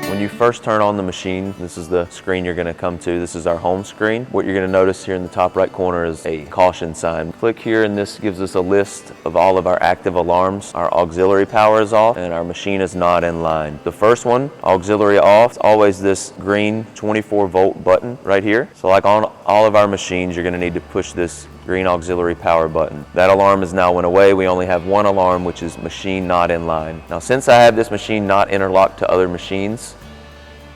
When you first turn on the machine, this is the screen you're going to come to. This is our home screen. What you're going to notice here in the top right corner is a caution sign. Click here and this gives us a list of all of our active alarms. Our auxiliary power is off and our machine is not in line. The first one, auxiliary off, it's always this green 24-volt button right here. So like on all of our machines, you're going to need to push this green auxiliary power button. That alarm is now went away. We only have one alarm, which is machine not in line. Now, since I have this machine not interlocked to other machines,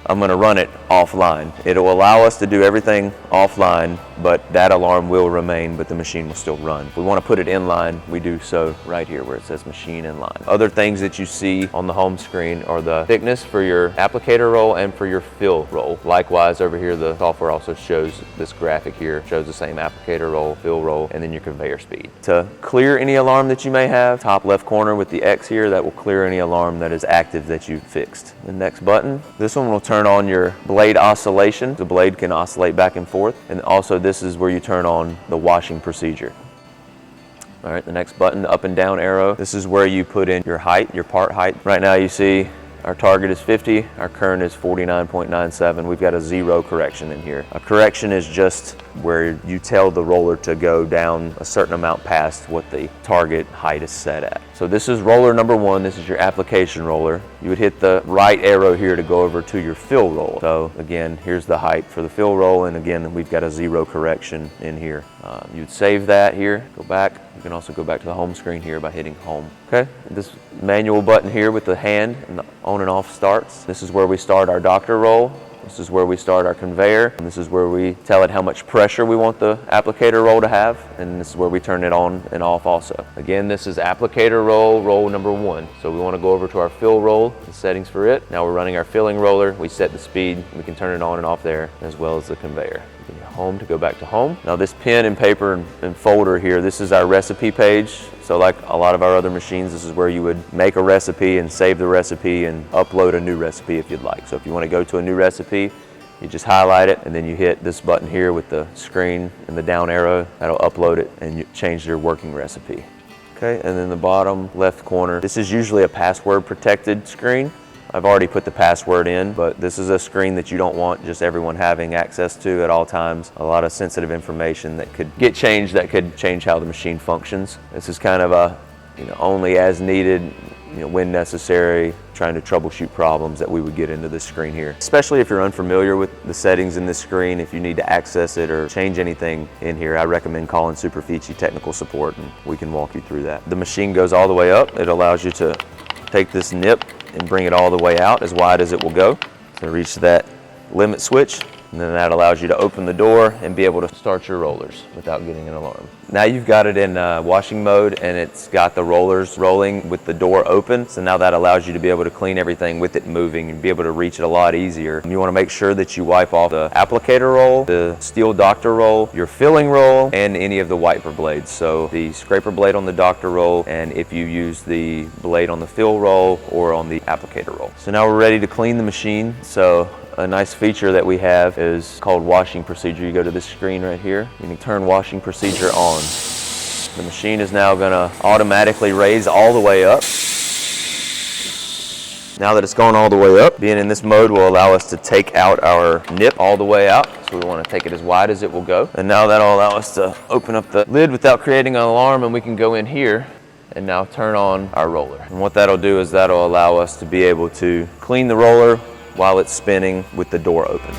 I'm going to run it offline. It will allow us to do everything offline, but that alarm will remain, but the machine will still run. If we want to put it in line, we do so right here where it says machine in line. Other things that you see on the home screen are the thickness for your applicator roll and for your fill roll. Likewise, over here, the software also shows this graphic here, shows the same applicator roll, fill roll, and then your conveyor speed. To clear any alarm that you may have, top left corner with the X here, that will clear any alarm that is active that you fixed. The next button, this one will turn on your blade oscillation. The blade can oscillate back and forth. And also this is where you turn on the washing procedure. All right, the next button, the up and down arrow. This is where you put in your height, your part height. Right now you see our target is 50, our current is 49.97. We've got a 0 correction in here. A correction is just where you tell the roller to go down a certain amount past what the target height is set at. So this is roller number 1, this is your application roller. You would hit the right arrow here to go over to your fill roll. So again, here's the height for the fill roll, and again, we've got a 0 correction in here. You'd save that here, go back. You can also go back to the home screen here by hitting home. Okay, this manual button here with the hand and the on and off starts. This is where we start our doctor roll. This is where we start our conveyor. And this is where we tell it how much pressure we want the applicator roll to have. And this is where we turn it on and off also. Again, this is applicator roll, roll number 1. So we want to go over to our fill roll, the settings for it. Now we're running our filling roller. We set the speed. We can turn it on and off there, as well as the conveyor. Home to go back to home. Now this pen and paper and folder here, this is our recipe page. So like a lot of our other machines, this is where you would make a recipe and save the recipe and upload a new recipe if you'd like. So if you want to go to a new recipe, you just highlight it and then you hit this button here with the screen and the down arrow. That'll upload it and you change your working recipe. Okay, and then the bottom left corner, this is usually a password protected screen. I've already put the password in, but this is a screen that you don't want just everyone having access to at all times. A lot of sensitive information that could get changed, that could change how the machine functions. This is kind of a, only as needed, when necessary, trying to troubleshoot problems that we would get into this screen here. Especially if you're unfamiliar with the settings in this screen, if you need to access it or change anything in here, I recommend calling Superfici technical support and we can walk you through that. The machine goes all the way up. It allows you to take this nip and bring it all the way out as wide as it will go to reach that limit switch, and then that allows you to open the door and be able to start your rollers without getting an alarm. Now you've got it in washing mode and it's got the rollers rolling with the door open, so now that allows you to be able to clean everything with it moving and be able to reach it a lot easier. And you want to make sure that you wipe off the applicator roll, the steel doctor roll, your filling roll, and any of the wiper blades. So the scraper blade on the doctor roll, and if you use the blade on the fill roll or on the applicator roll. So now we're ready to clean the machine. So a nice feature that we have is called washing procedure. You go to this screen right here, you can turn washing procedure on. The machine is now going to automatically raise all the way up. Now that it's gone all the way up, being in this mode will allow us to take out our nip all the way out. So we want to take it as wide as it will go. And now that'll allow us to open up the lid without creating an alarm, and we can go in here and now turn on our roller. And what that'll do is that'll allow us to be able to clean the roller while it's spinning with the door open.